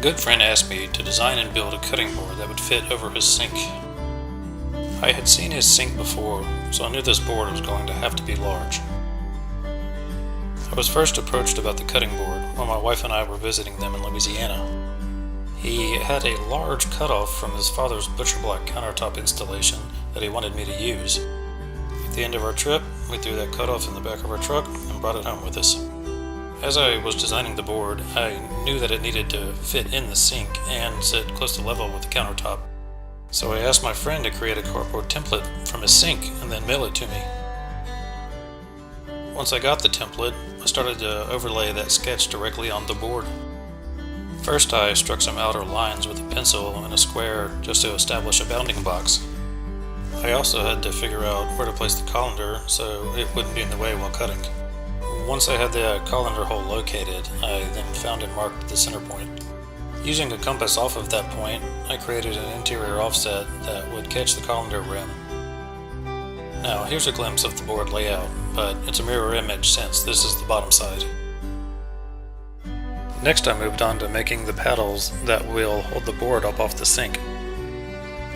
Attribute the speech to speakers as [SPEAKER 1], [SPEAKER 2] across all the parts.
[SPEAKER 1] good friend asked me to design and build a cutting board that would fit over his sink. I had seen his sink before, so I knew this board was going to have to be large. I was first approached about the cutting board while my wife and I were visiting them in Louisiana. He had a large cutoff from his father's butcher block countertop installation that he wanted me to use. At the end of our trip, we threw that cutoff in the back of our truck and brought it home with us. As I was designing the board, I knew that it needed to fit in the sink and sit close to level with the countertop. So I asked my friend to create a cardboard template from his sink and then mail it to me. Once I got the template, I started to overlay that sketch directly on the board. First, I struck some outer lines with a pencil and a square just to establish a bounding box. I also had to figure out where to place the colander so it wouldn't be in the way while cutting. Once I had the colander hole located, I then found and marked the center point. Using a compass off of that point, I created an interior offset that would catch the colander rim. Now, here's a glimpse of the board layout, but it's a mirror image since this is the bottom side. Next, I moved on to making the paddles that will hold the board up off the sink.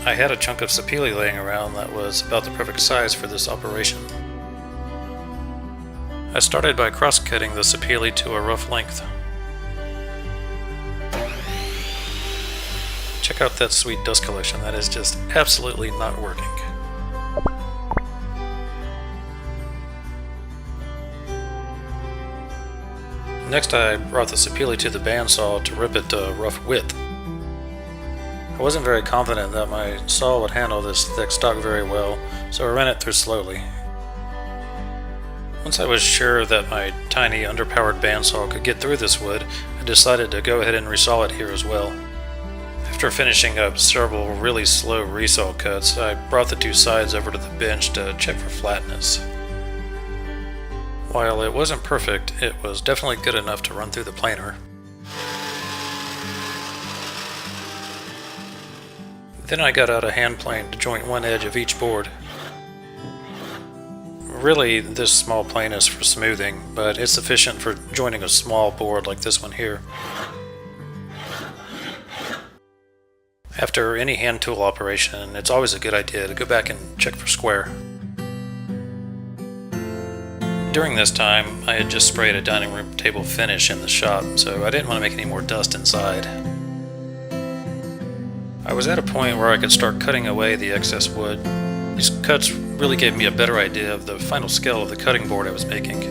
[SPEAKER 1] I had a chunk of sapele laying around that was about the perfect size for this operation. I started by cross-cutting the sapele to a rough length. Check out that sweet dust collection, that is just absolutely not working. Next, I brought the sapele to the bandsaw to rip it to a rough width. I wasn't very confident that my saw would handle this thick stock very well, so I ran it through slowly. Once I was sure that my tiny underpowered bandsaw could get through this wood, I decided to go ahead and resaw it here as well. After finishing up several really slow resaw cuts, I brought the two sides over to the bench to check for flatness. While it wasn't perfect, it was definitely good enough to run through the planer. Then I got out a hand plane to joint one edge of each board. Really, this small plane is for smoothing, but it's sufficient for joining a small board like this one here. After any hand tool operation, it's always a good idea to go back and check for square. During this time, I had just sprayed a dining room table finish in the shop, so I didn't want to make any more dust inside. I was at a point where I could start cutting away the excess wood. These cuts really gave me a better idea of the final scale of the cutting board I was making.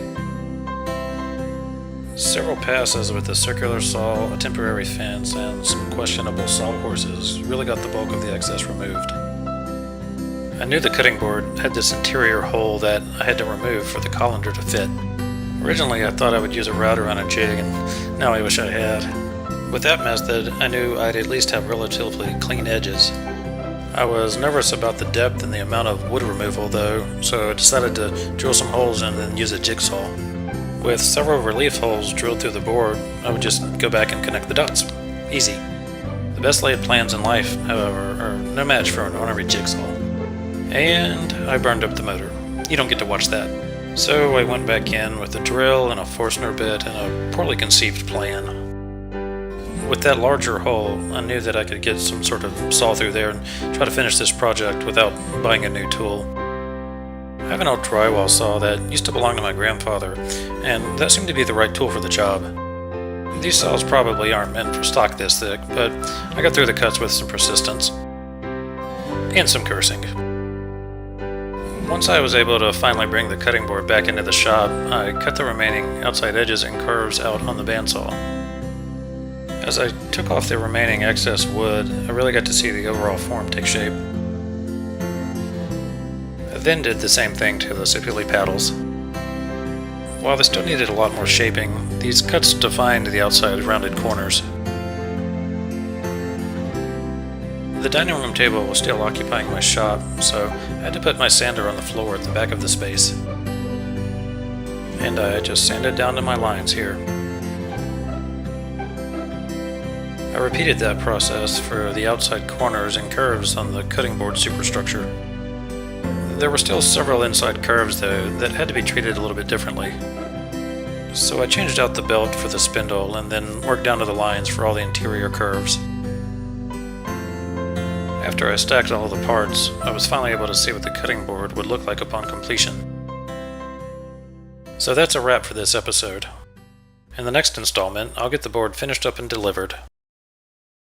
[SPEAKER 1] Several passes with a circular saw, a temporary fence, and some questionable sawhorses really got the bulk of the excess removed. I knew the cutting board had this interior hole that I had to remove for the colander to fit. Originally I thought I would use a router on a jig, and now I wish I had. With that method, I knew I'd at least have relatively clean edges. I was nervous about the depth and the amount of wood removal though, so I decided to drill some holes and then use a jigsaw. With several relief holes drilled through the board, I would just go back and connect the dots. Easy. The best laid plans in life, however, are no match for an ornery jigsaw. And I burned up the motor. You don't get to watch that. So I went back in with a drill and a Forstner bit and a poorly conceived plan. With that larger hole, I knew that I could get some sort of saw through there and try to finish this project without buying a new tool. I have an old drywall saw that used to belong to my grandfather, and that seemed to be the right tool for the job. These saws probably aren't meant for stock this thick, but I got through the cuts with some persistence. And some cursing. Once I was able to finally bring the cutting board back into the shop, I cut the remaining outside edges and curves out on the bandsaw. As I took off the remaining excess wood, I really got to see the overall form take shape. I then did the same thing to the sapele paddles. While they still needed a lot more shaping, these cuts defined the outside rounded corners. The dining room table was still occupying my shop, so I had to put my sander on the floor at the back of the space. And I just sanded down to my lines here. I repeated that process for the outside corners and curves on the cutting board superstructure. There were still several inside curves though that had to be treated a little bit differently. So I changed out the belt for the spindle and then worked down to the lines for all the interior curves. After I stacked all the parts, I was finally able to see what the cutting board would look like upon completion. So that's a wrap for this episode. In the next installment, I'll get the board finished up and delivered.